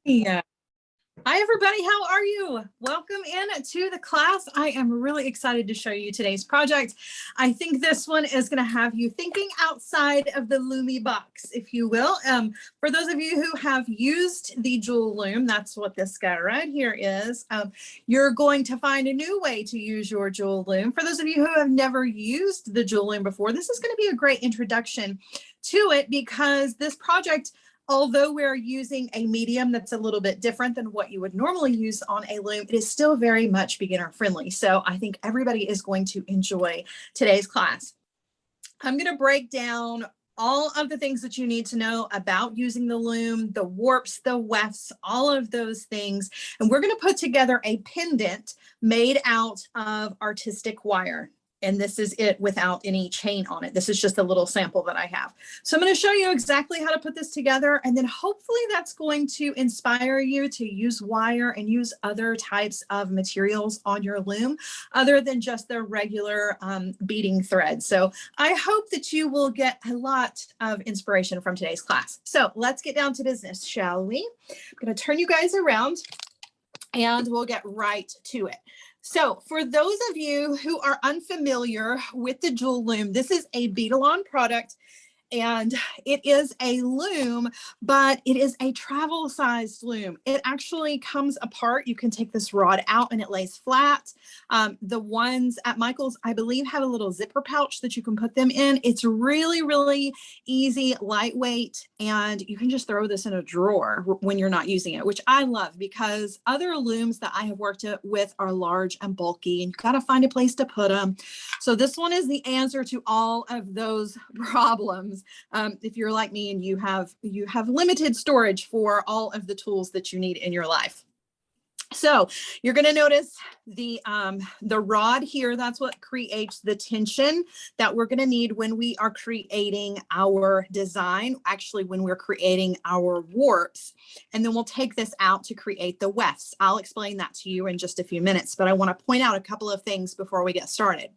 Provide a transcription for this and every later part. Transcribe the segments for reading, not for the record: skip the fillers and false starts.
Yeah. Hi, everybody. How are you? Welcome in to the class. I am really excited to show you today's project. I think this one is going to have you thinking outside of the Loomy box, if you will. For those of you who have used the jewel loom, that's what this guy right here is. You're going to find a new way to use your jewel loom. For those of you who have never used the jewel loom before, this is going to be a great introduction to it because this project, although we're using a medium that's a little bit different than what you would normally use on a loom, it is still very much beginner friendly. So I think everybody is going to enjoy today's class. I'm going to break down all of the things that you need to know about using the loom, the warps, the wefts, all of those things. And we're going to put together a pendant made out of artistic wire. And this is it without any chain on it. This is just a little sample that I have. So I'm going to show you exactly how to put this together. And then hopefully that's going to inspire you to use wire and use other types of materials on your loom other than just the regular beading thread. So I hope that you will get a lot of inspiration from today's class. So let's get down to business, shall we? I'm going to turn you guys around and we'll get right to it. So for those of you who are unfamiliar with the jewel loom, this is a Beadalon product and it is a loom, but it is a travel sized loom. It actually comes apart. You can take this rod out and it lays flat. The ones at Michael's, I believe, have a little zipper pouch that you can put them in. It's really, really easy, lightweight, and you can just throw this in a drawer when you're not using it, which I love because other looms that I have worked with are large and bulky and you've got to find a place to put them. So this one is the answer to all of those problems. If you're like me and you have limited storage for all of the tools that you need in your life. So you're going to notice the rod here. That's what creates the tension that we're going to need when we are creating our design, actually when we're creating our warps. And then we'll take this out to create the wefts. I'll explain that to you in just a few minutes, but I want to point out a couple of things before we get started.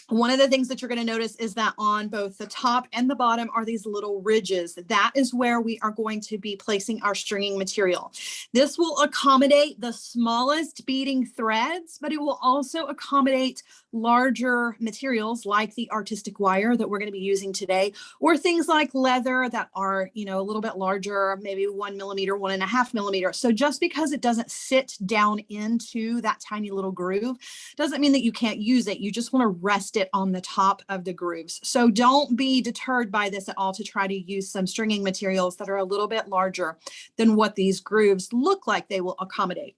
One of the things that you're going to notice is that on both the top and the bottom are these little ridges. That is where we are going to be placing our stringing material. This will accommodate the smallest beading threads, but it will also accommodate larger materials like the artistic wire that we're going to be using today, or things like leather that are, a little bit larger, maybe 1 millimeter, 1.5 millimeter. So just because it doesn't sit down into that tiny little groove doesn't mean that you can't use it. You just want to rest it on the top of the grooves. So don't be deterred by this at all to try to use some stringing materials that are a little bit larger than what these grooves look like they will accommodate.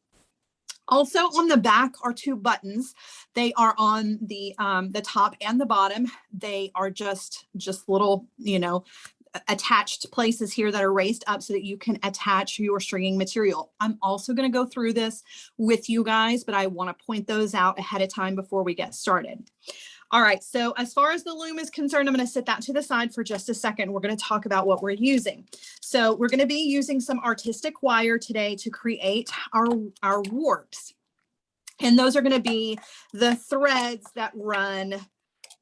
Also on the back are two buttons. They are on the top and the bottom. They are just little, attached places here that are raised up so that you can attach your stringing material. I'm also going to go through this with you guys, but I want to point those out ahead of time before we get started. All right, so as far as the loom is concerned, I'm going to set that to the side for just a second. We're going to talk about what we're using. So we're going to be using some artistic wire today to create our warps. And those are going to be the threads that run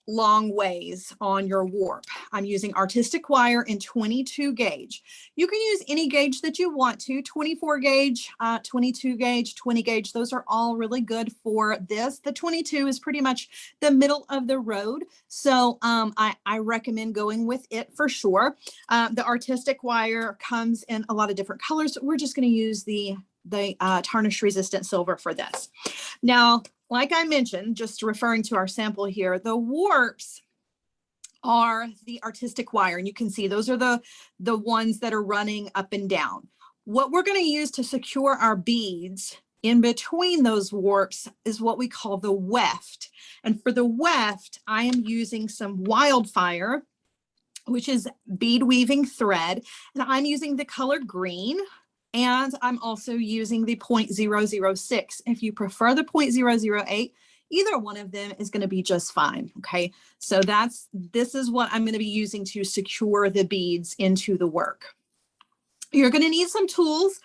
long ways on your warp. I'm using artistic wire in 22 gauge. You can use any gauge that you want to, 24 gauge, 22 gauge, 20 gauge. Those are all really good for this. The 22 is pretty much the middle of the road. So I recommend going with it for sure. The artistic wire comes in a lot of different colors. We're just going to use the tarnish resistant silver for this. Now, like I mentioned, just referring to our sample here, the warps are the artistic wire. And you can see those are the ones that are running up and down. What we're going to use to secure our beads in between those warps is what we call the weft. And for the weft, I am using some Wildfire, which is bead weaving thread. And I'm using the color green. And I'm also using the 0.006. If you prefer the 0.008, either one of them is going to be just fine. Okay, so this is what I'm going to be using to secure the beads into the work. You're going to need some tools.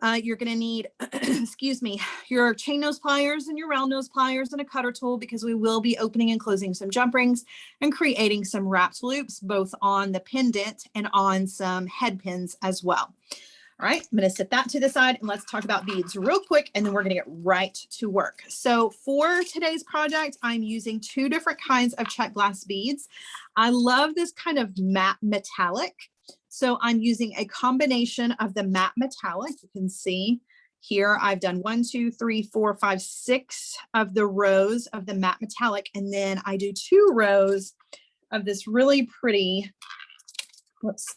You're going to need, excuse me, your chain nose pliers and your round nose pliers and a cutter tool, because we will be opening and closing some jump rings and creating some wrapped loops, both on the pendant and on some head pins as well. All right, I'm going to set that to the side and let's talk about beads real quick, and then we're going to get right to work. So for today's project, I'm using 2 different kinds of Czech glass beads. I love this kind of matte metallic. So I'm using a combination of the matte metallic. You can see here I've done 1, 2, 3, 4, 5, 6 of the rows of the matte metallic, and then I do 2 rows of this really pretty, let's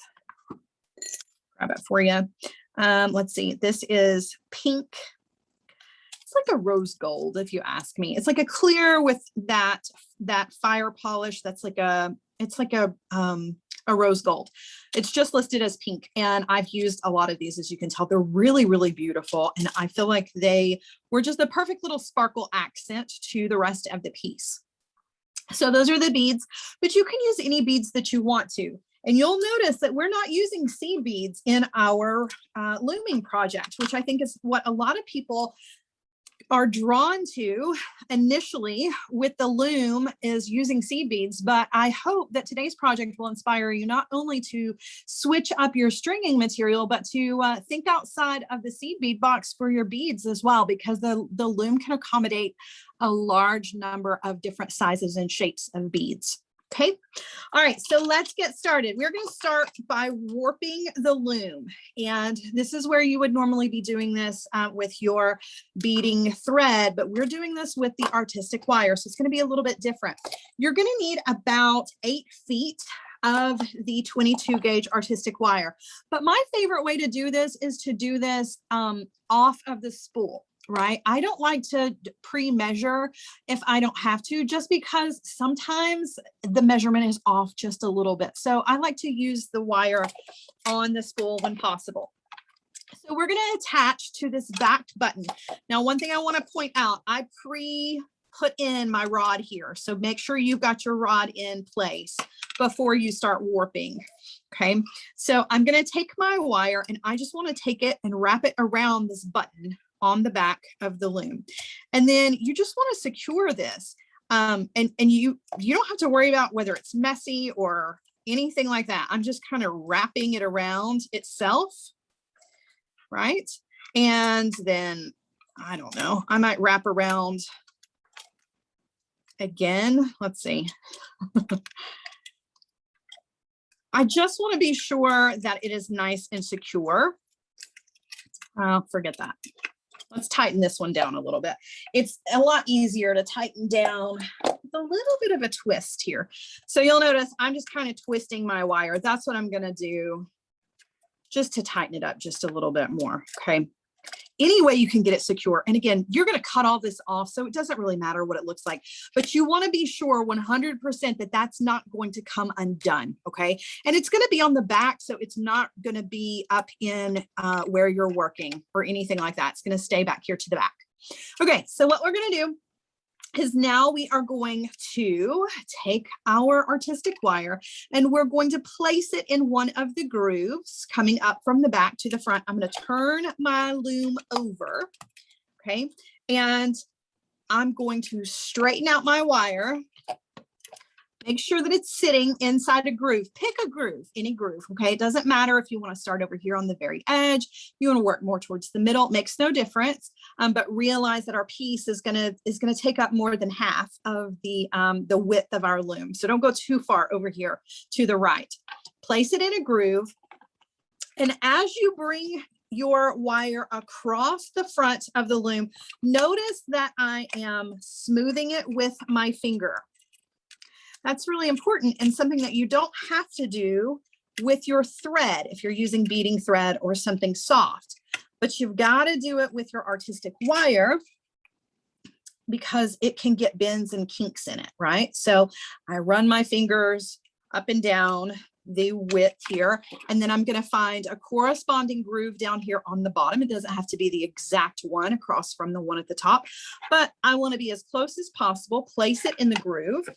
grab it for you. Let's see, this is pink. It's like a rose gold, if you ask me. It's like a clear with that fire polish. That's like it's like a rose gold. It's just listed as pink, and I've used a lot of these. As you can tell, they're really, really beautiful, and I feel like they were just the perfect little sparkle accent to the rest of the piece. So those are the beads, but you can use any beads that you want to. And you'll notice that we're not using seed beads in our looming project, which I think is what a lot of people are drawn to initially with the loom, is using seed beads. But I hope that today's project will inspire you not only to switch up your stringing material, but to think outside of the seed bead box for your beads as well, because the loom can accommodate a large number of different sizes and shapes of beads. Okay. All right. So let's get started. We're going to start by warping the loom. And this is where you would normally be doing this with your beading thread, but we're doing this with the artistic wire. So it's going to be a little bit different. You're going to need about 8 feet of the 22 gauge artistic wire. But my favorite way to do this is to do this off of the spool. Right? I don't like to pre-measure if I don't have to, just because sometimes the measurement is off just a little bit. So I like to use the wire on the spool when possible. So we're going to attach to this backed button. Now, one thing I want to point out, I put in my rod here. So make sure you've got your rod in place before you start warping. Okay. So I'm going to take my wire, and I just want to take it and wrap it around this button on the back of the loom. And then you just want to secure this. And you don't have to worry about whether it's messy or anything like that. I'm just kind of wrapping it around itself. Right. And then, I don't know, I might wrap around again. Let's see. I just want to be sure that it is nice and secure. Forget that. Let's tighten this one down a little bit. It's a lot easier to tighten down with a little bit of a twist here. So you'll notice I'm just kind of twisting my wire. That's what I'm going to do just to tighten it up just a little bit more. Okay. Any way you can get it secure. And again, you're going to cut all this off, so it doesn't really matter what it looks like, but you want to be sure 100% that that's not going to come undone. Okay. And it's going to be on the back, so it's not going to be up in where you're working or anything like that. It's going to stay back here to the back. Okay. So what we're going to do is now we are going to take our artistic wire, and we're going to place it in one of the grooves coming up from the back to the front. I'm going to turn my loom over. Okay. And I'm going to straighten out my wire. Make sure that it's sitting inside a groove. Pick a groove, any groove. Okay. It doesn't matter if you want to start over here on the very edge, you want to work more towards the middle, it makes no difference. But realize that our piece is going to take up more than half of the width of our loom. So don't go too far over here to the right. Place it in a groove. And as you bring your wire across the front of the loom, notice that I am smoothing it with my finger. That's really important, and something that you don't have to do with your thread if you're using beading thread or something soft, but you've got to do it with your artistic wire because it can get bends and kinks in it, right? So I run my fingers up and down the width here, and then I'm going to find a corresponding groove down here on the bottom. It doesn't have to be the exact one across from the one at the top, but I want to be as close as possible. Place it in the groove.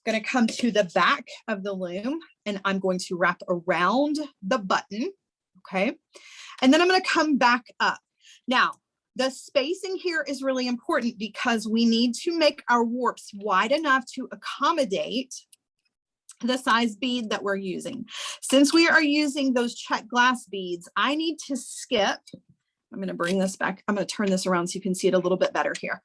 Going to come to the back of the loom, and I'm going to wrap around the button. Okay. And then I'm going to come back up. Now, the spacing here is really important because we need to make our warps wide enough to accommodate the size bead that we're using. Since we are using those Czech glass beads, I need to skip, I'm going to bring this back. I'm going to turn this around so you can see it a little bit better here.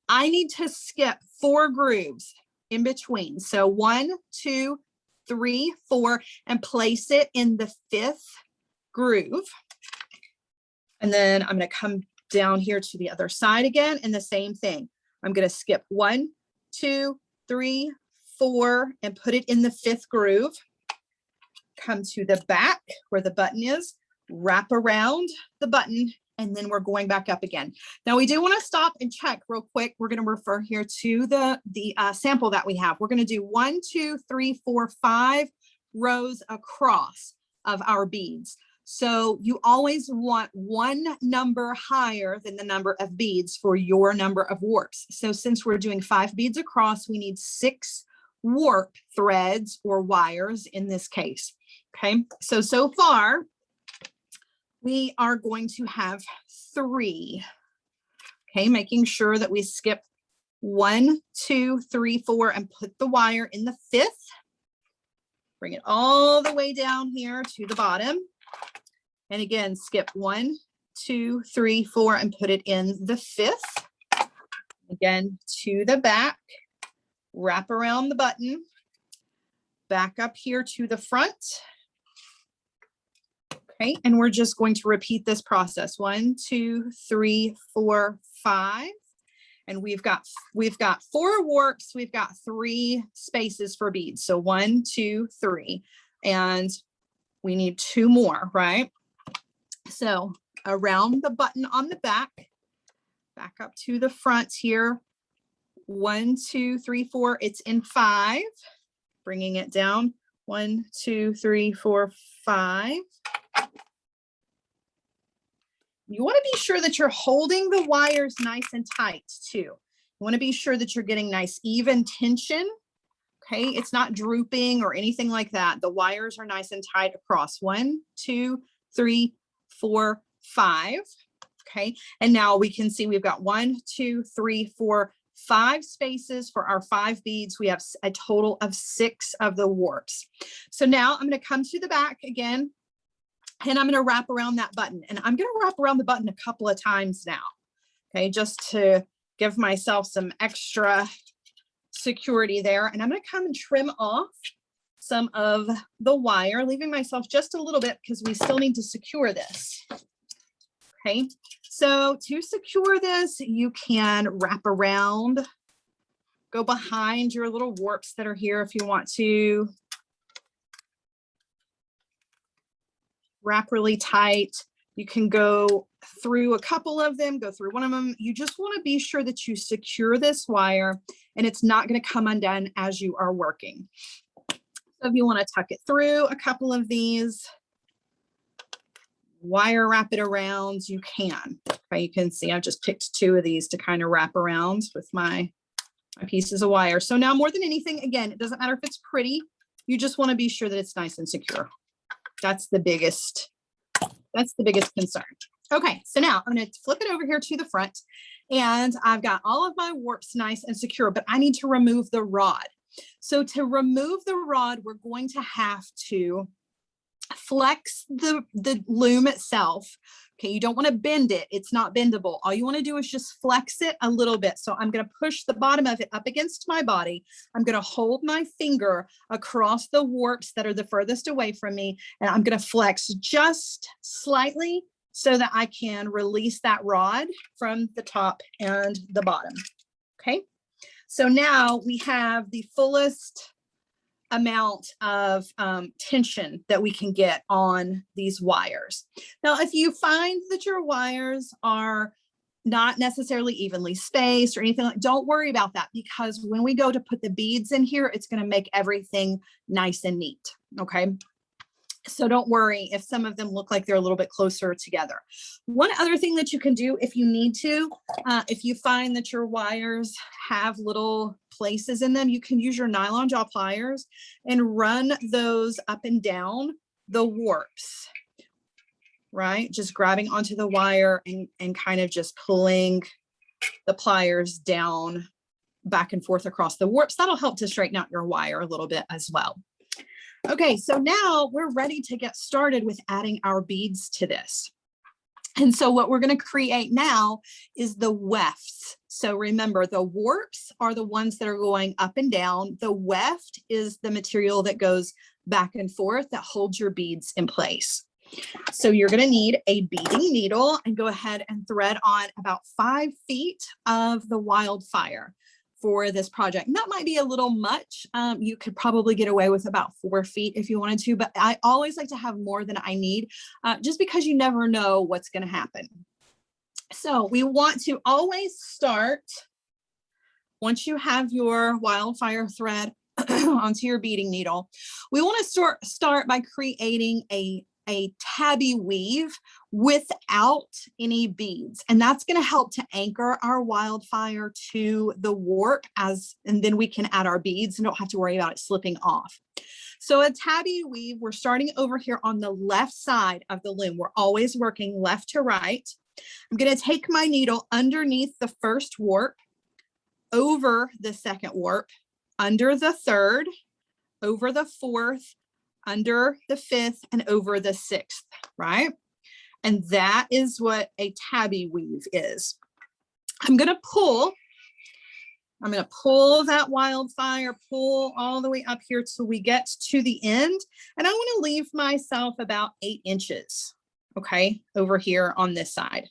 I need to skip 4 grooves in between. So 1, 2, 3, 4, and place it in the 5th groove. And then I'm going to come down here to the other side again, and the same thing. I'm going to skip 1, 2, 3, 4, and put it in the 5th groove. Come to the back where the button is, wrap around the button, and then we're going back up again. Now we do want to stop and check real quick. We're going to refer here to the sample that we have. We're going to do 1, 2, 3, 4, 5 rows across of our beads. So you always want one number higher than the number of beads for your number of warps. So since we're doing 5 beads across, we need 6 warp threads or wires in this case. Okay, so far we are going to have 3. Okay, making sure that we skip 1, 2, 3, 4 and put the wire in the 5th. Bring it all the way down here to the bottom. And again, skip 1, 2, 3, 4 and put it in the 5th. Again, to the back, wrap around the button, back up here to the front. Okay, and we're just going to repeat this process. 1, 2, 3, 4, 5. And we've got 4 warps, we've got 3 spaces for beads. So 1, 2, 3. And we need 2 more, right? So around the button on the back up to the front here. 1, 2, 3, 4. It's in 5. Bringing it down. 1, 2, 3, 4, 5. You want to be sure that you're holding the wires nice and tight too. You want to be sure that you're getting nice even tension. Okay, it's not drooping or anything like that. The wires are nice and tight across. 1, 2, 3, 4, 5. Okay, and now we can see we've got 1, 2, 3, 4, 5 spaces for our 5 beads. We have a total of 6 of the warps. So now I'm going to come to the back again, and I'm going to wrap around that button. And I'm going to wrap around the button a couple of times now. Okay, just to give myself some extra security there. And I'm going to come and trim off some of the wire, leaving myself just a little bit because we still need to secure this. Okay, so to secure this, you can wrap around, go behind your little warps that are here if you want to. Wrap really tight. You can go through a couple of them, go through one of them. You just want to be sure that you secure this wire and it's not going to come undone as you are working. So if you want to tuck it through a couple of these, wire wrap it around, you can. Okay, you can see I've just picked 2 of these to kind of wrap around with my pieces of wire. So now more than anything, again, it doesn't matter if it's pretty, you just want to be sure that it's nice and secure. That's the biggest concern. Okay, so now I'm going to flip it over here to the front, and I've got all of my warps nice and secure, but I need to remove the rod. So to remove the rod, we're going to have to flex the loom itself. Okay, you don't want to bend it. It's not bendable. All you want to do is just flex it a little bit. So I'm going to push the bottom of it up against my body. I'm going to hold my finger across the warps that are the furthest away from me, and I'm going to flex just slightly so that I can release that rod from the top and the bottom. Okay, so now we have the fullest amount of tension that we can get on these wires. Now, if you find that your wires are not necessarily evenly spaced or anything like, don't worry about that, because when we go to put the beads in here, it's going to make everything nice and neat. Okay, so don't worry if some of them look like they're a little bit closer together. One other thing that you can do if you need to, if you find that your wires have little places in them, you can use your nylon jaw pliers and run those up and down the warps, right? Just grabbing onto the wire and kind of just pulling the pliers down back and forth across the warps. That'll help to straighten out your wire a little bit as well. Okay, so now we're ready to get started with adding our beads to this. And so what we're going to create now is the wefts. So remember, the warps are the ones that are going up and down. The weft is the material that goes back and forth that holds your beads in place. So you're going to need a beading needle and go ahead and thread on about 5 feet of the Wildfire for this project. And that might be a little much. You could probably get away with about 4 feet if you wanted to, but I always like to have more than I need, just because you never know what's going to happen. So we want to always start, once you have your Wildfire thread onto your beading needle, we want to start by creating a tabby weave without any beads. And that's going to help to anchor our Wildfire to the warp and then we can add our beads and don't have to worry about it slipping off. So a tabby weave, we're starting over here on the left side of the loom. We're always working left to right. I'm going to take my needle underneath the first warp, over the second warp, under the third, over the fourth, under the fifth, and over the sixth, right? And that is what a tabby weave is. I'm going to pull that Wildfire, pull all the way up here till we get to the end. And I want to leave myself about 8 inches, okay, over here on this side,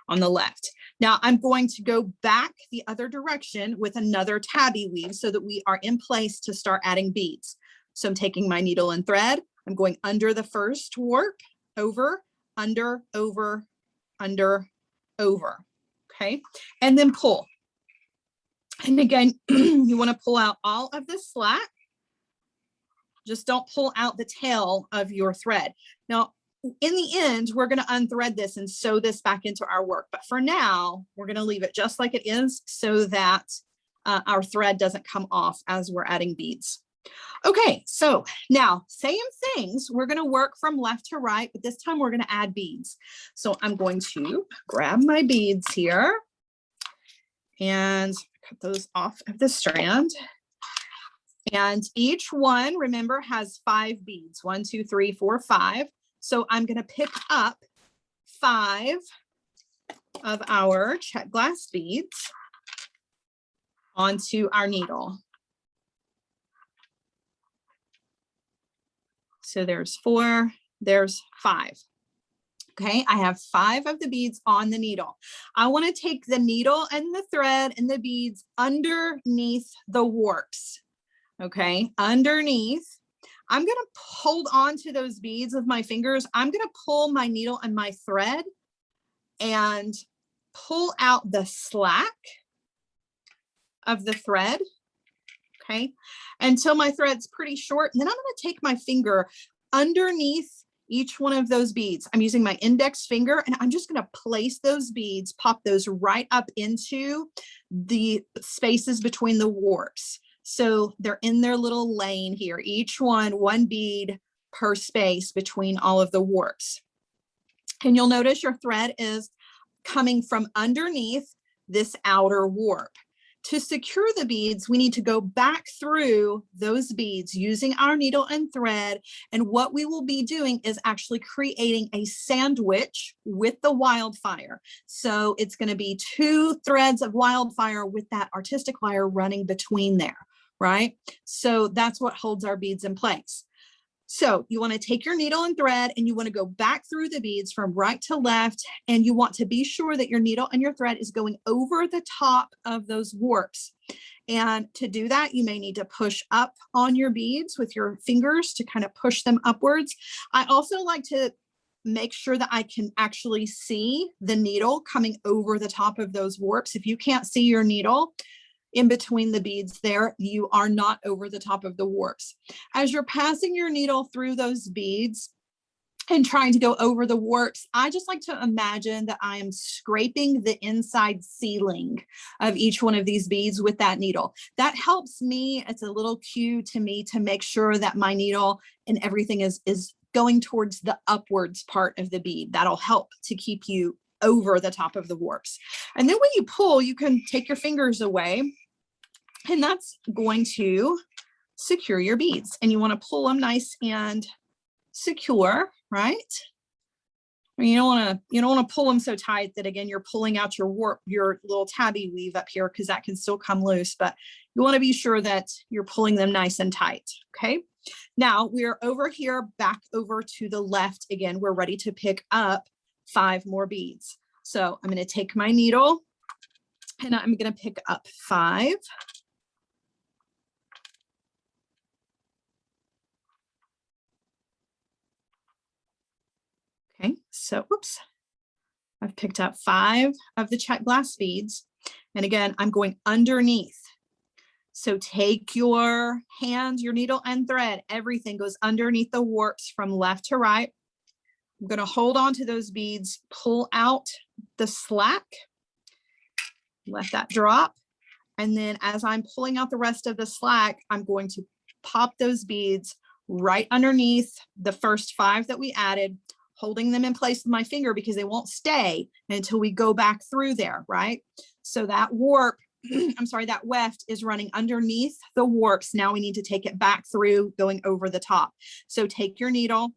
on the left. Now I'm going to go back the other direction with another tabby weave so that we are in place to start adding beads. So I'm taking my needle and thread, I'm going under the first warp, over, under, over, under, over, okay? And then pull. And again, you want to pull out all of the slack. Just don't pull out the tail of your thread. Now, in the end, we're going to unthread this and sew this back into our work. But for now, we're going to leave it just like it is so that our thread doesn't come off as we're adding beads. Okay, so now same things. We're going to work from left to right, but this time we're going to add beads. So I'm going to grab my beads here and cut those off of the strand. And each one, remember, has 5 beads. 1, 2, 3, 4, 5. So I'm going to pick up 5 of our Czech glass beads onto our needle. So there's 4, there's 5. Okay, I have 5 of the beads on the needle. I want to take the needle and the thread and the beads underneath the warps. Okay, underneath. I'm going to hold on to those beads with my fingers. I'm going to pull my needle and my thread and pull out the slack of the thread. Okay, until my thread's pretty short. And then I'm going to take my finger underneath each one of those beads. I'm using my index finger and I'm just going to place those beads, pop those right up into the spaces between the warps. So they're in their little lane here, each one bead per space between all of the warps. And you'll notice your thread is coming from underneath this outer warp. To secure the beads, we need to go back through those beads using our needle and thread. And what we will be doing is actually creating a sandwich with the Wildfire. So it's going to be 2 threads of Wildfire with that artistic wire running between there, right? So that's what holds our beads in place. So you want to take your needle and thread and you want to go back through the beads from right to left. And you want to be sure that your needle and your thread is going over the top of those warps. And to do that, you may need to push up on your beads with your fingers to kind of push them upwards. I also like to make sure that I can actually see the needle coming over the top of those warps. If you can't see your needle in between the beads there, you are not over the top of the warps. As you're passing your needle through those beads and trying to go over the warps, I just like to imagine that I am scraping the inside ceiling of each one of these beads with that needle. That helps me. It's a little cue to me to make sure that my needle and everything is going towards the upwards part of the bead. That'll help to keep you over the top of the warps. And then when you pull, you can take your fingers away, and that's going to secure your beads. And you want to pull them nice and secure, right? I mean, you don't want to pull them so tight that again you're pulling out your little tabby weave up here, because that can still come loose, but you want to be sure that you're pulling them nice and tight. Okay, now we're over here, back over to the left again. We're ready to pick up 5 more beads. So I'm going to take my needle and I'm going to pick up 5. Okay, so whoops, I've picked up 5 of the Czech glass beads. And again, I'm going underneath. So take your hand, your needle and thread, everything goes underneath the warps from left to right. I'm going to hold on to those beads, pull out the slack, let that drop. And then as I'm pulling out the rest of the slack, I'm going to pop those beads right underneath the first 5 that we added, holding them in place with my finger because they won't stay until we go back through there, right? So that warp, I'm sorry, that weft is running underneath the warps. Now we need to take it back through, going over the top. So take your needle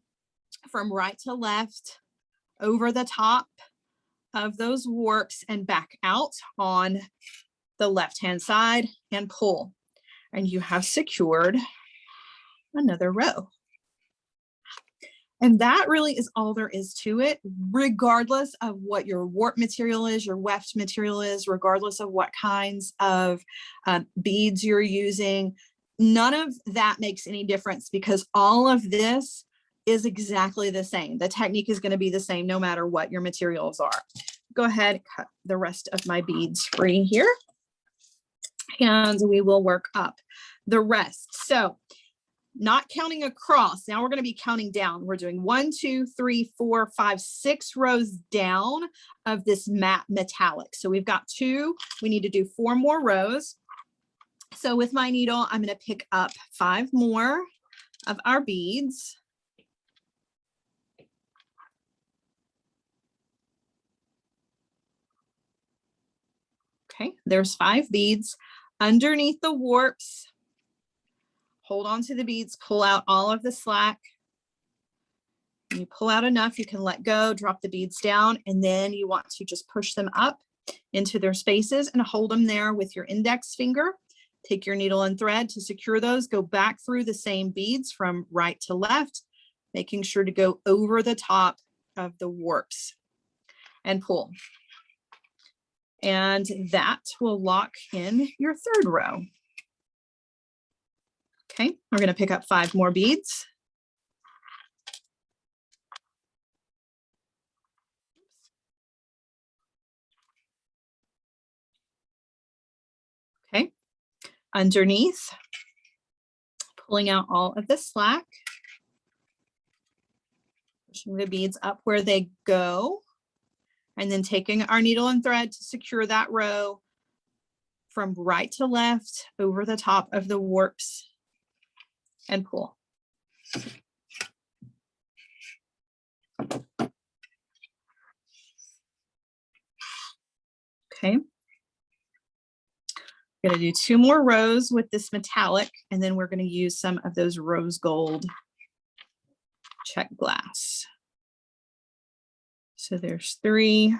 from right to left, over the top of those warps and back out on the left-hand side and pull. And you have secured another row. And that really is all there is to it, regardless of what your warp material is, your weft material is, regardless of what kinds of beads you're using. None of that makes any difference because all of this is exactly the same. The technique is going to be the same no matter what your materials are. Go ahead, cut the rest of my beads free here. And we will work up the rest. So not counting across. Now we're going to be counting down. We're doing 1, 2, 3, 4, 5, 6 rows down of this matte metallic. So we've got 2. We need to do 4 more rows. So with my needle, I'm going to pick up 5 more of our beads. Okay, there's 5 beads underneath the warps. Hold on to the beads, pull out all of the slack. When you pull out enough, you can let go, drop the beads down, and then you want to just push them up into their spaces and hold them there with your index finger. Take your needle and thread to secure those. Go back through the same beads from right to left, making sure to go over the top of the warps and pull. And that will lock in your 3rd row. Okay, we're going to pick up 5 more beads. Okay, underneath, pulling out all of the slack, pushing the beads up where they go, and then taking our needle and thread to secure that row from right to left over the top of the warps and pull. Okay. We're going to do 2 more rows with this metallic, and then we're going to use some of those rose gold Czech glass. So there's 3,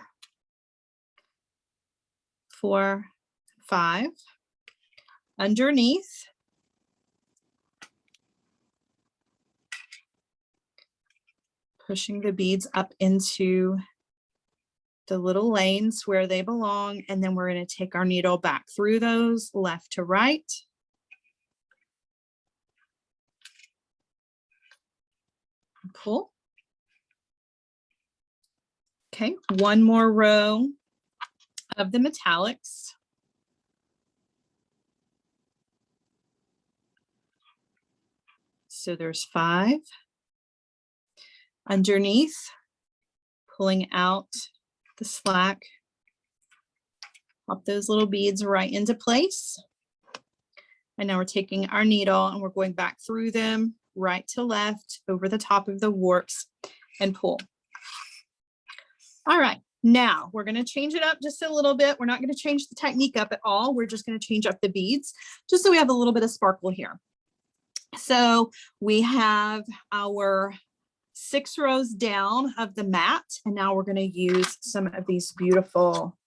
4, 5. Underneath, pushing the beads up into the little lanes where they belong, and then we're going to take our needle back through those left to right. Pull. Okay, 1 more row of the metallics. So there's 5. Underneath, pulling out the slack, pop those little beads right into place. And now we're taking our needle and we're going back through them, right to left, over the top of the warps, and pull. All right, now we're going to change it up just a little bit. We're not going to change the technique up at all. We're just going to change up the beads just so we have a little bit of sparkle here. So we have our 6 rows down of the mat, and now we're going to use some of these beautiful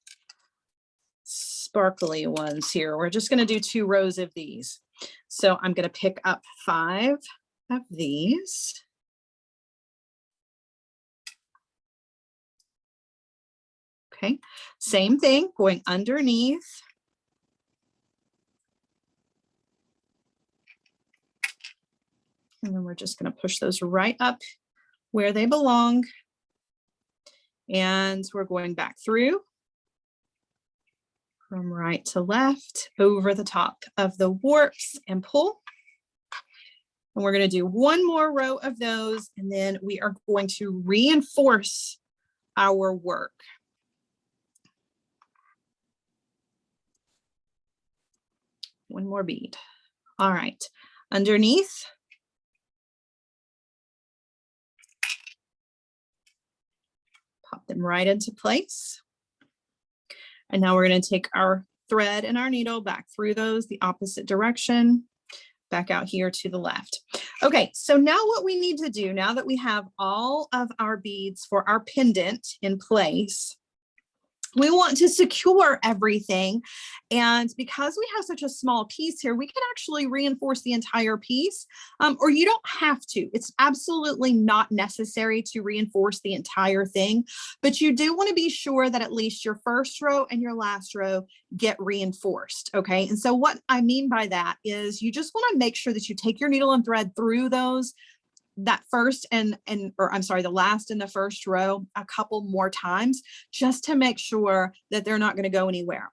sparkly ones here. We're just going to do 2 rows of these. So I'm going to pick up 5 of these. Okay, same thing, going underneath. And then we're just going to push those right up where they belong. And we're going back through from right to left over the top of the warps and pull. And we're going to do 1 more row of those, and then we are going to reinforce our work. One more bead. All right, underneath. Pop them right into place. And now we're going to take our thread and our needle back through those the opposite direction, back out here to the left. Okay, so now what we need to do, now that we have all of our beads for our pendant in place, we want to secure everything. And because we have such a small piece here, we can actually reinforce the entire piece, or you don't have to. It's absolutely not necessary to reinforce the entire thing, but you do want to be sure that at least your first row and your last row get reinforced. Okay. And so what I mean by that is you just want to make sure that you take your needle and thread through those, that first the last and the first row a couple more times, just to make sure that they're not going to go anywhere.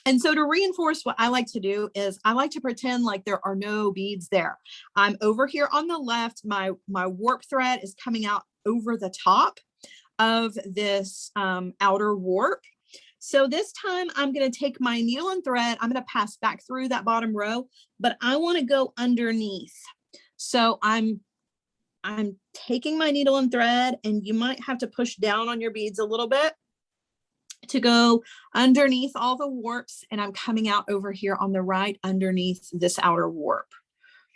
And so to reinforce, what I like to do is I like to pretend like there are no beads there. I'm over here on the left, my warp thread is coming out over the top of this outer warp. So this time I'm going to take my needle and thread, I'm going to pass back through that bottom row, but I want to go underneath. So I'm taking my needle and thread, and you might have to push down on your beads a little bit to go underneath all the warps, and I'm coming out over here on the right underneath this outer warp,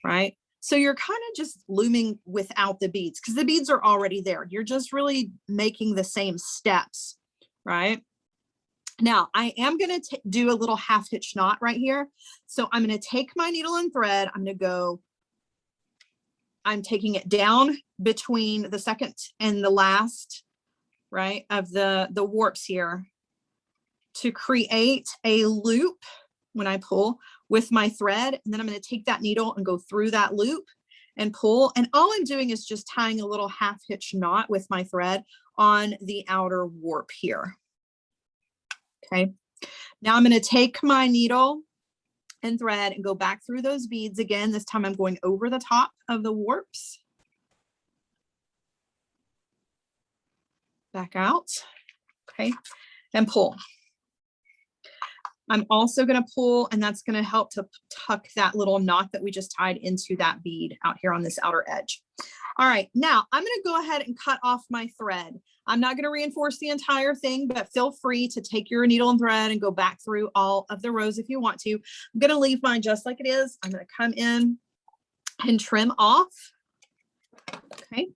right? So you're kind of just looming without the beads because the beads are already there. You're just really making the same steps, right? Now I am going to do a little half hitch knot right here. So I'm going to take my needle and thread, I'm taking it down between the second and the last, right, of the warps here to create a loop when I pull with my thread. And then I'm going to take that needle and go through that loop and pull. And all I'm doing is just tying a little half hitch knot with my thread on the outer warp here. Okay. Now I'm going to take my needle and thread and go back through those beads again. This time I'm going over the top of the warps. Back out, okay, and pull. I'm also going to pull, and that's going to help to tuck that little knot that we just tied into that bead out here on this outer edge. All right, now I'm going to go ahead and cut off my thread. I'm not going to reinforce the entire thing, but feel free to take your needle and thread and go back through all of the rows if you want to. I'm going to leave mine just like it is. I'm going to come in and trim off. Okay.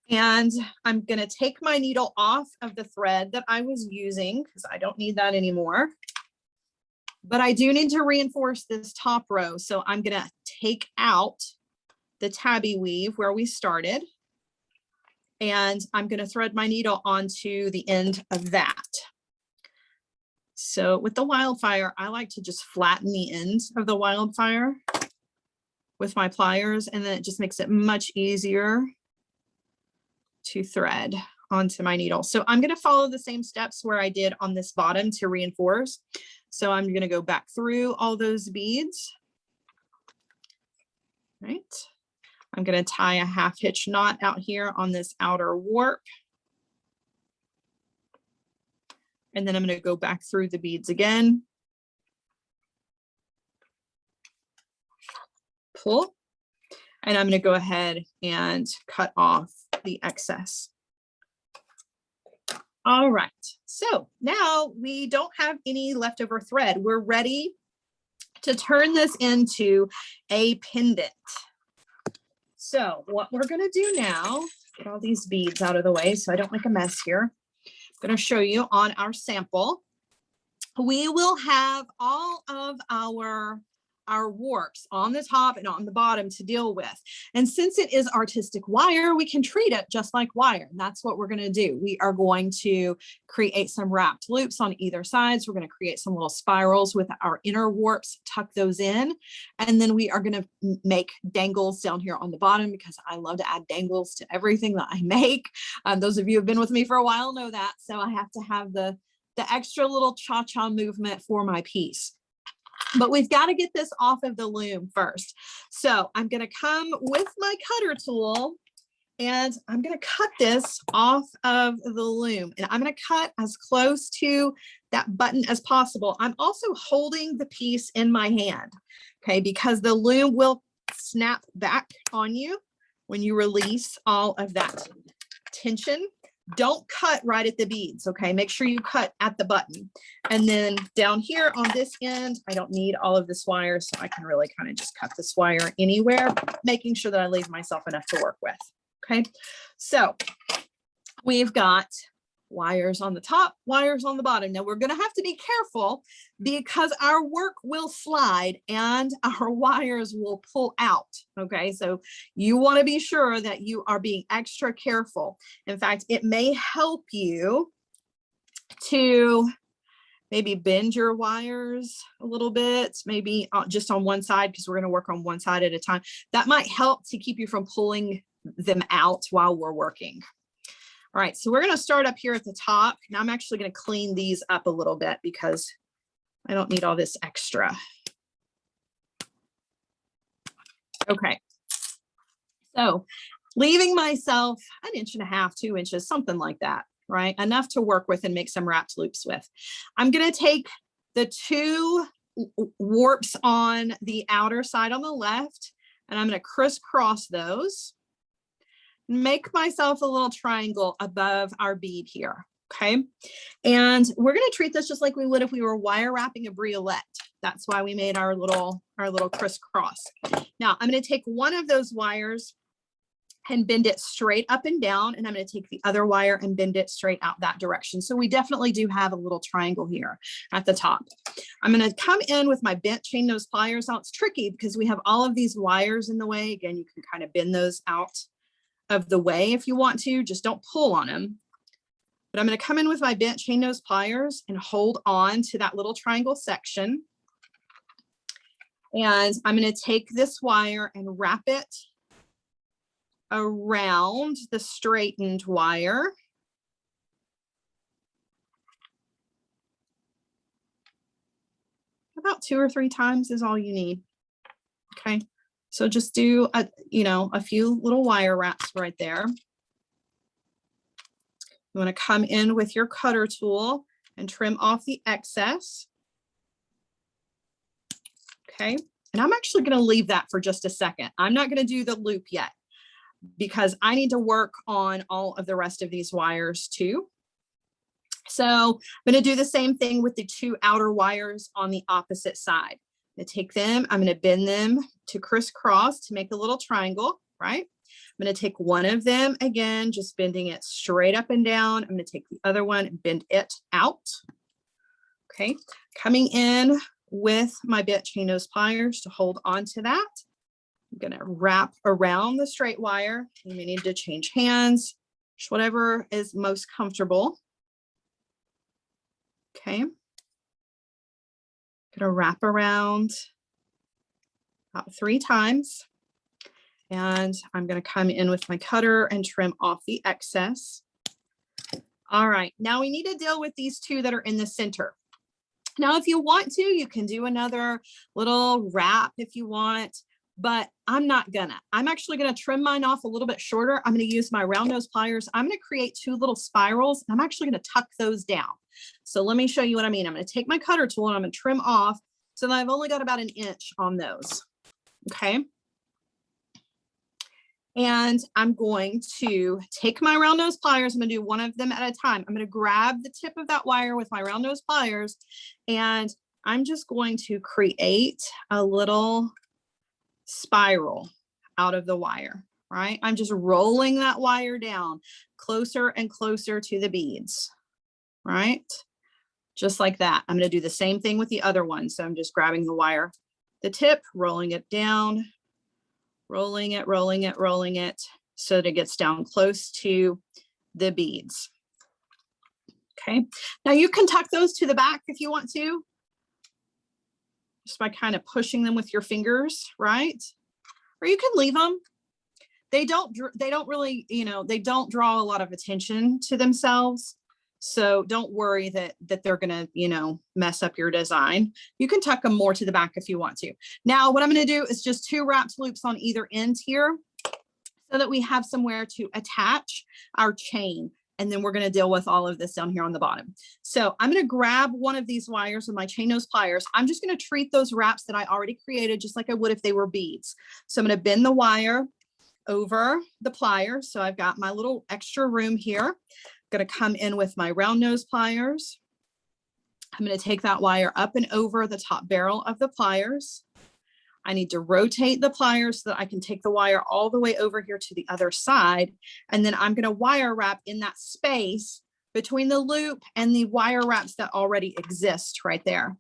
And I'm going to take my needle off of the thread that I was using because I don't need that anymore. But I do need to reinforce this top row. So I'm going to take out the tabby weave where we started. And I'm going to thread my needle onto the end of that. So with the Wildfire, I like to just flatten the end of the Wildfire with my pliers, and then it just makes it much easier to thread onto my needle. So I'm going to follow the same steps where I did on this bottom to reinforce. So I'm going to go back through all those beads. Right. I'm going to tie a half hitch knot out here on this outer warp. And then I'm going to go back through the beads again. Pull. And I'm going to go ahead and cut off the excess. All right. So now we don't have any leftover thread. We're ready to turn this into a pendant. So what we're going to do now, get all these beads out of the way so I don't make a mess here. I'm going to show you on our sample. We will have all of our warps on the top and on the bottom to deal with. And since it is artistic wire, we can treat it just like wire. And that's what we're going to do. We are going to create some wrapped loops on either sides. We're going to create some little spirals with our inner warps, tuck those in. And then we are going to make dangles down here on the bottom because I love to add dangles to everything that I make. Those of you who have been with me for a while know that. So I have to have the extra little cha-cha movement for my piece. But we've got to get this off of the loom first. So I'm going to come with my cutter tool and I'm going to cut this off of the loom. And I'm going to cut as close to that button as possible. I'm also holding the piece in my hand, okay, because the loom will snap back on you when you release all of that tension. Don't cut right at the beads, okay? Make sure you cut at the button. And then down here on this end, I don't need all of this wire, so I can really kind of just cut this wire anywhere, making sure that I leave myself enough to work with, okay? So we've got wires on the top, wires on the bottom. Now we're gonna have to be careful because our work will slide and our wires will pull out, okay? So you wanna be sure that you are being extra careful. In fact, it may help you to maybe bend your wires a little bit, maybe just on one side, because we're gonna work on one side at a time. That might help to keep you from pulling them out while we're working. All right, so we're going to start up here at the top. Now I'm actually going to clean these up a little bit because I don't need all this extra. Okay, so leaving myself 1.5 inches, 2 inches, something like that, right? Enough to work with and make some wrapped loops with. I'm going to take the 2 warps on the outer side on the left, and I'm going to crisscross those. Make myself a little triangle above our bead here, okay? And we're going to treat this just like we would if we were wire wrapping a briolette. That's why we made our little crisscross. Now I'm going to take one of those wires and bend it straight up and down, and I'm going to take the other wire and bend it straight out that direction. So we definitely do have a little triangle here at the top. I'm going to come in with my bent chain nose pliers. Now it's tricky because we have all of these wires in the way. Again, you can kind of bend those out of the way if you want to, just don't pull on them. But I'm going to come in with my bent chain nose pliers and hold on to that little triangle section. And I'm going to take this wire and wrap it around the straightened wire. About 2 or 3 times is all you need. Okay. So just do a few little wire wraps right there. You want to come in with your cutter tool and trim off the excess. Okay, and I'm actually going to leave that for just a second. I'm not going to do the loop yet because I need to work on all of the rest of these wires too. So I'm going to do the same thing with the 2 outer wires on the opposite side. I'm going to take them, I'm going to bend them to crisscross to make a little triangle, right? I'm going to take one of them again, just bending it straight up and down. I'm going to take the other one and bend it out. Okay, coming in with my bent chain nose pliers to hold on to that. I'm going to wrap around the straight wire. You may need to change hands, just whatever is most comfortable. Okay. Going to wrap around about 3 times. And I'm going to come in with my cutter and trim off the excess. All right, now we need to deal with these 2 that are in the center. Now, if you want to, you can do another little wrap if you want, but I'm not gonna. I'm actually gonna trim mine off a little bit shorter. I'm gonna use my round nose pliers. I'm gonna create 2 little spirals. I'm actually gonna tuck those down. So let me show you what I mean. I'm gonna take my cutter tool and I'm gonna trim off so that I've only got about 1 inch on those, okay? And I'm going to take my round nose pliers. I'm gonna do one of them at a time. I'm gonna grab the tip of that wire with my round nose pliers, and I'm just going to create a little spiral out of the wire, right? I'm just rolling that wire down closer and closer to the beads, right? Just like that. I'm going to do the same thing with the other one. So I'm just grabbing the wire, the tip, rolling it down, rolling it, rolling it, rolling it, so that it gets down close to the beads. Okay. Now you can tuck those to the back if you want to, just by kind of pushing them with your fingers, right? Or you can leave them. They don't really, you know, they don't draw a lot of attention to themselves. So don't worry that they're gonna, you know, mess up your design. You can tuck them more to the back if you want to. Now, what I'm gonna do is just 2 wrapped loops on either end here so that we have somewhere to attach our chain. And then we're gonna deal with all of this down here on the bottom. So I'm gonna grab one of these wires with my chain nose pliers. I'm just gonna treat those wraps that I already created just like I would if they were beads. So I'm gonna bend the wire over the pliers. So I've got my little extra room here. Going to come in with my round nose pliers. I'm going to take that wire up and over the top barrel of the pliers. I need to rotate the pliers so that I can take the wire all the way over here to the other side. And then I'm going to wire wrap in that space between the loop and the wire wraps that already exist right there.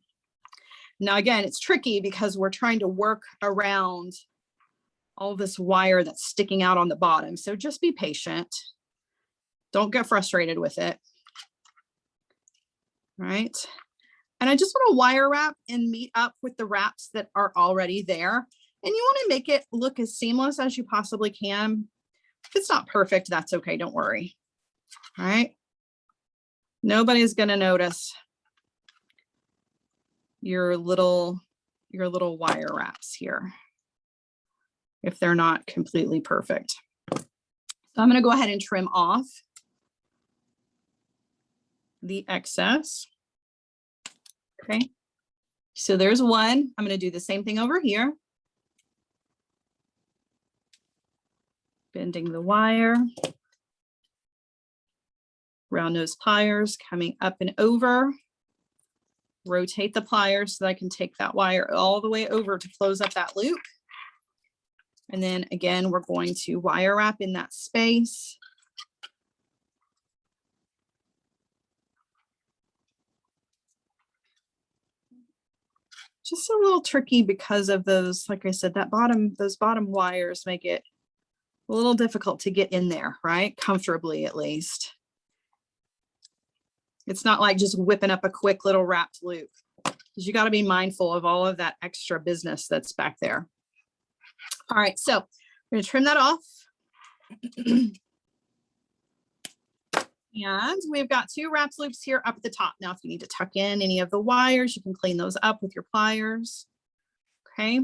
Now, again, it's tricky because we're trying to work around all this wire that's sticking out on the bottom. So just be patient. Don't get frustrated with it. Right. And I just want to wire wrap and meet up with the wraps that are already there. And you want to make it look as seamless as you possibly can. If it's not perfect, that's okay. Don't worry. All right. Nobody's going to notice your little wire wraps here if they're not completely perfect. So I'm going to go ahead and trim off the excess. Okay, so there's one. I'm going to do the same thing over here. Bending the wire. Round nose pliers coming up and over. Rotate the pliers so that I can take that wire all the way over to close up that loop. And then again, we're going to wire wrap in that space. Just a little tricky because of those, like I said, those bottom wires make it a little difficult to get in there, right? Comfortably, at least. It's not like just whipping up a quick little wrapped loop, because you got to be mindful of all of that extra business that's back there. All right, so I'm going to trim that off. And we've got 2 wrapped loops here up at the top. Now, if you need to tuck in any of the wires, you can clean those up with your pliers. Okay.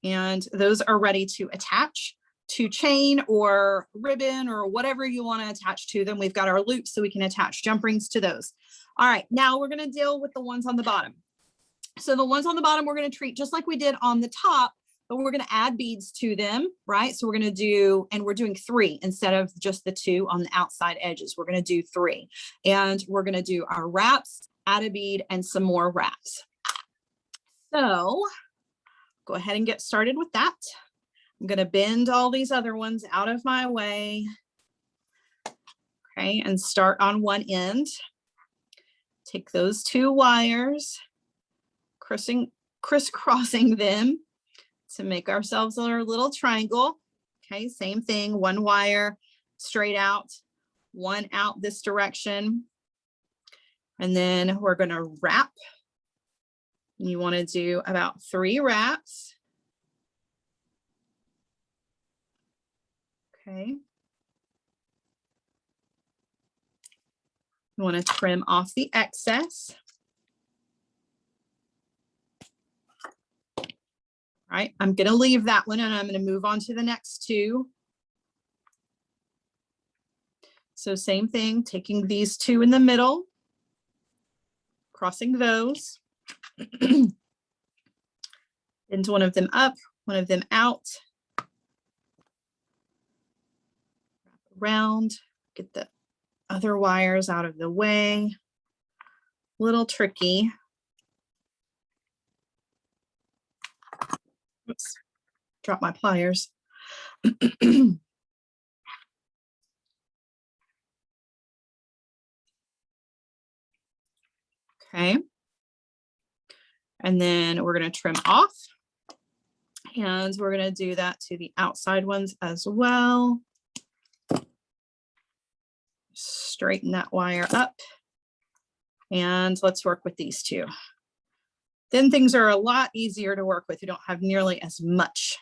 And those are ready to attach to chain or ribbon or whatever you want to attach to them. We've got our loops so we can attach jump rings to those. All right, now we're going to deal with the ones on the bottom. So the ones on the bottom, we're going to treat just like we did on the top, but we're going to add beads to them, right? So we're going to do, and we're doing 3 instead of just the 2 on the outside edges. We're going to do 3, and we're going to do our wraps, add a bead, and some more wraps. So go ahead and get started with that. I'm going to bend all these other ones out of my way. Okay, and start on one end. Take those 2 wires, crisscrossing them to make ourselves our little triangle. Okay, same thing, 1 wire straight out, 1 out this direction. And then we're going to wrap. You want to do about 3 wraps. Okay. You want to trim off the excess. All right, I'm going to leave that one and I'm going to move on to the next 2. So same thing, taking these 2 in the middle, crossing those, and one of them up, one of them out, wrap around, get the other wires out of the way. A little tricky. Oops, drop my pliers. Okay. And then we're going to trim off. And we're going to do that to the outside ones as well. Straighten that wire up. And let's work with these two. Then things are a lot easier to work with. You don't have nearly as much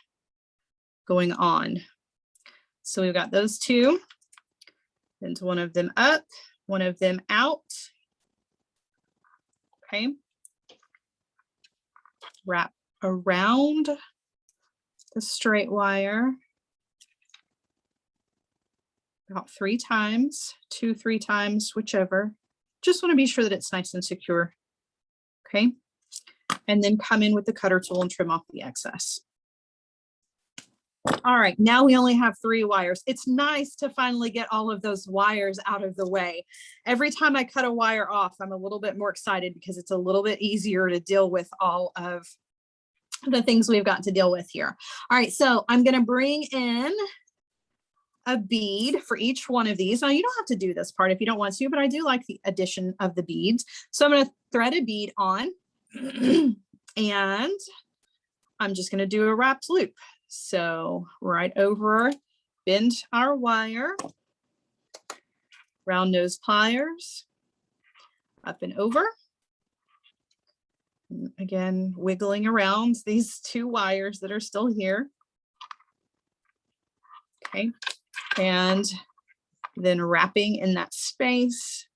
going on. So we've got those two. And one of them up, one of them out. Okay. Wrap around the straight wire about 3 times, 2-3 times, whichever. Just want to be sure that it's nice and secure. Okay. And then come in with the cutter tool and trim off the excess. All right, now we only have 3 wires. It's nice to finally get all of those wires out of the way. Every time I cut a wire off, I'm a little bit more excited because it's a little bit easier to deal with all of the things we've got to deal with here. All right, so I'm going to bring in a bead for each one of these. Now, you don't have to do this part if you don't want to, but I do like the addition of the beads. So I'm going to thread a bead on and I'm just going to do a wrapped loop. So right over, bend our wire, round nose pliers, up and over. And again, wiggling around these 2 wires that are still here. Okay, and then wrapping in that space.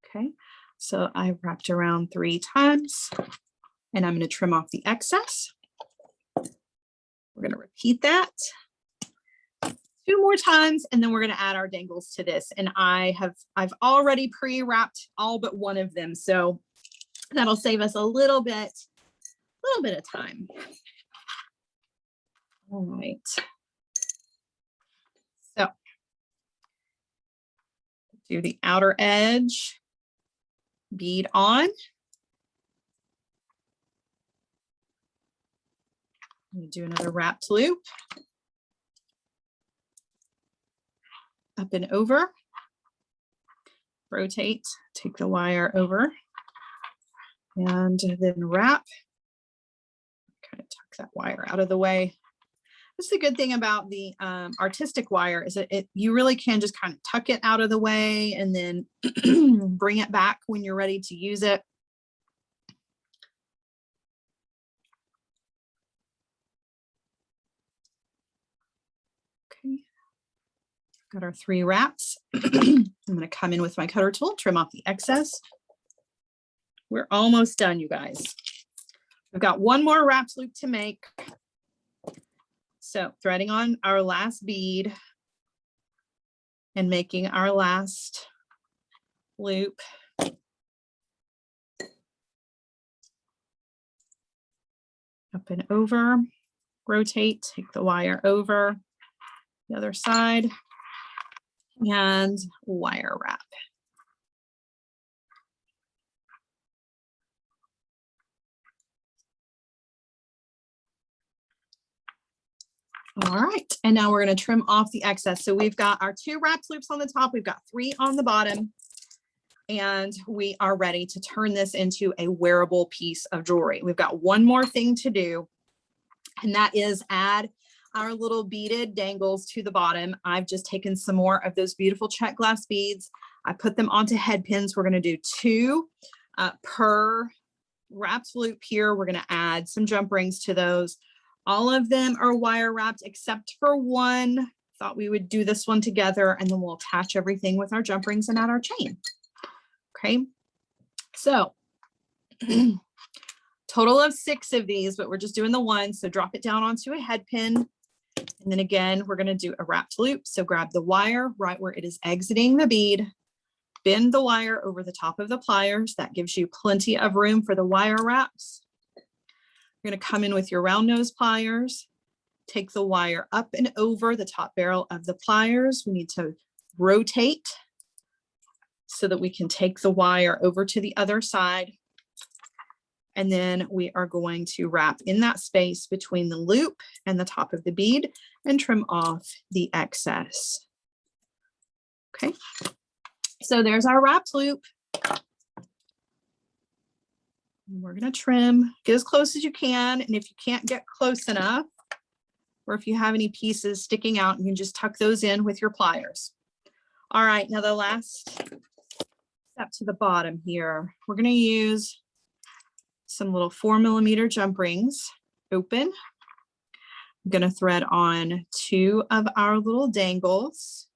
Okay. So I wrapped around 3 times and I'm going to trim off the excess. We're going to repeat that 2 more times and then we're going to add our dangles to this. And I've already pre-wrapped all but one of them. So that'll save us a little bit of time. All right. So do the outer edge. Bead on. I'm going to do another wrapped loop. Up and over. Rotate, take the wire over. And then wrap. Kind of tuck that wire out of the way. That's the good thing about the artistic wire is that you really can just kind of tuck it out of the way and then bring it back when you're ready to use it. Okay, got our 3 wraps. I'm going to come in with my cutter tool, trim off the excess. We're almost done, you guys. We've got 1 more wrapped loop to make. So threading on our last bead and making our last loop. Up and over, rotate, take the wire over the other side and wire wrap. All right, and now we're going to trim off the excess. So we've got our 2 wrapped loops on the top, we've got 3 on the bottom, and we are ready to turn this into a wearable piece of jewelry. We've got 1 more thing to do, and that is add our little beaded dangles to the bottom. I've just taken some more of those beautiful Czech glass beads. I put them onto head pins. We're going to do 2 per wrapped loop here. We're going to add some jump rings to those. All of them are wire wrapped except for 1. Thought we would do this one together and then we'll attach everything with our jump rings and add our chain. Okay, so total of 6 of these, but we're just doing the 1. So drop it down onto a head pin. And then again, we're going to do a wrapped loop. So grab the wire right where it is exiting the bead, bend the wire over the top of the pliers. That gives you plenty of room for the wire wraps. You're going to come in with your round nose pliers, take the wire up and over the top barrel of the pliers. We need to rotate so that we can take the wire over to the other side. And then we are going to wrap in that space between the loop and the top of the bead and trim off the excess. Okay, so there's our wrapped loop. We're going to trim, get as close as you can. And if you can't get close enough, or if you have any pieces sticking out, you can just tuck those in with your pliers. All right, now the last step to the bottom here, we're going to use some little 4mm jump rings, open. I'm going to thread on 2 of our little dangles.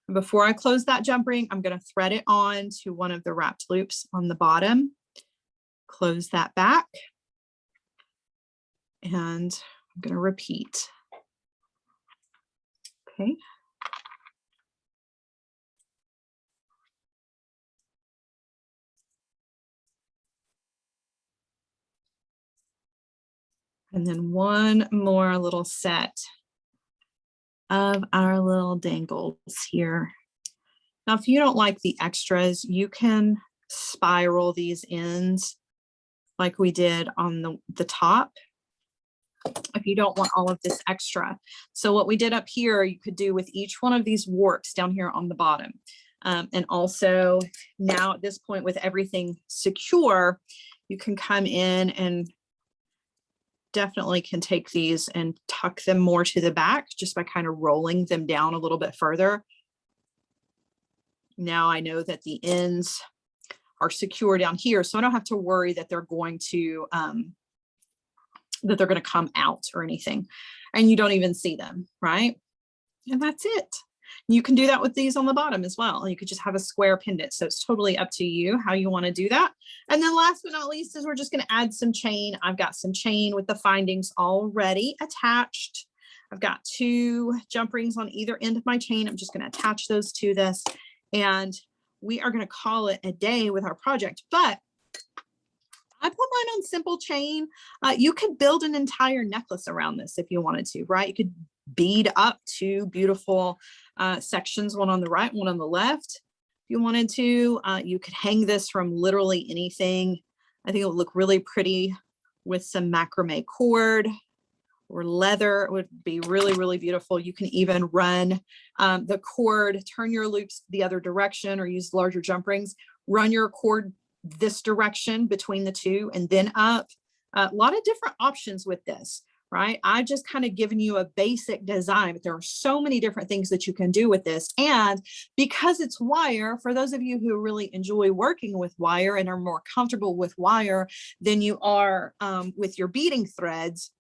And before I close that jump ring, I'm going to thread it on to one of the wrapped loops on the bottom. Close that back. And I'm going to repeat. Okay. And then one more little set of our little dangles here. Now, if you don't like the extras, you can spiral these ends like we did on the top, if you don't want all of this extra. So what we did up here, you could do with each one of these warps down here on the bottom. And also now at this point with everything secure, you can come in and definitely can take these and tuck them more to the back just by kind of rolling them down a little bit further. Now I know that the ends are secure down here, so I don't have to worry that they're going to come out or anything, and you don't even see them, right? And that's it. You can do that with these on the bottom as well. You could just have a square pendant. So it's totally up to you how you want to do that. And then last but not least is we're just going to add some chain. I've got some chain with the findings already attached. I've got 2 jump rings on either end of my chain. I'm just going to attach those to this. And we are going to call it a day with our project. But I put mine on simple chain. You could build an entire necklace around this if you wanted to, right? You could bead up 2 beautiful sections, one on the right, one on the left. If you wanted to, you could hang this from literally anything. I think it would look really pretty with some macrame cord or leather. It would be really, really beautiful. You can even run the cord, turn your loops the other direction or use larger jump rings, run your cord this direction between the 2 and then up. A lot of different options with this, right? I just kind of given you a basic design, but there are so many different things that you can do with this. And because it's wire, for those of you who really enjoy working with wire and are more comfortable with wire than you are with your beading threads,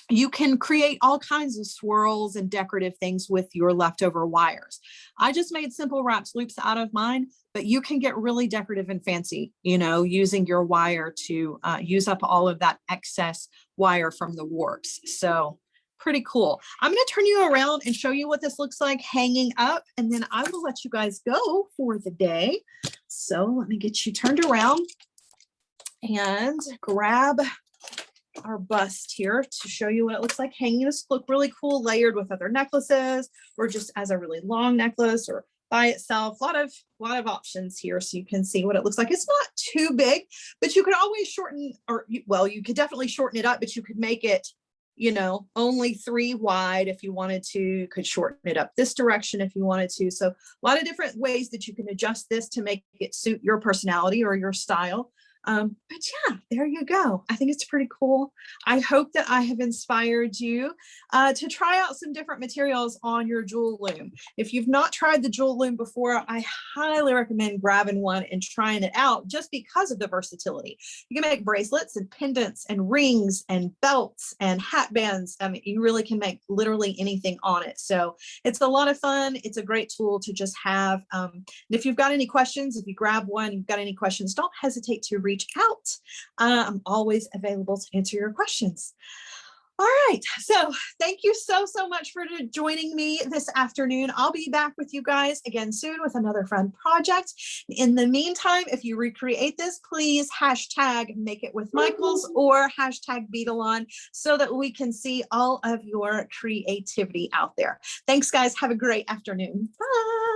you can create all kinds of swirls and decorative things with your leftover wires. I just made simple wrapped loops out of mine, but you can get really decorative and fancy, you know, using your wire to use up all of that excess wire from the warps. So pretty cool. I'm going to turn you around and show you what this looks like hanging up, and then I will let you guys go for the day. So let me get you turned around and grab our bust here to show you what it looks like hanging. This look really cool layered with other necklaces or just as a really long necklace or by itself. A lot of options here so you can see what it looks like. It's not too big, but you could always shorten, or well, you could definitely shorten it up, but you could make it, you know, only 3 wide if you wanted to. You could shorten it up this direction if you wanted to. So a lot of different ways that you can adjust this to make it suit your personality or your style. But yeah, there you go. I think it's pretty cool. I hope that I have inspired you to try out some different materials on your jewel loom. If you've not tried the jewel loom before, I highly recommend grabbing one and trying it out just because of the versatility. You can make bracelets and pendants and rings and belts and hat bands. I mean, you really can make literally anything on it. So it's a lot of fun. It's a great tool to just have. And if you've got any questions, if you grab one, you've got any questions, don't hesitate to reach out. I'm always available to answer your questions. All right, so thank you so much for joining me this afternoon. I'll be back with you guys again soon with another fun project. In the meantime, if you recreate this, please hashtag make it with Michaels or hashtag Beadalon so that we can see all of your creativity out there. Thanks guys, have a great afternoon. Bye.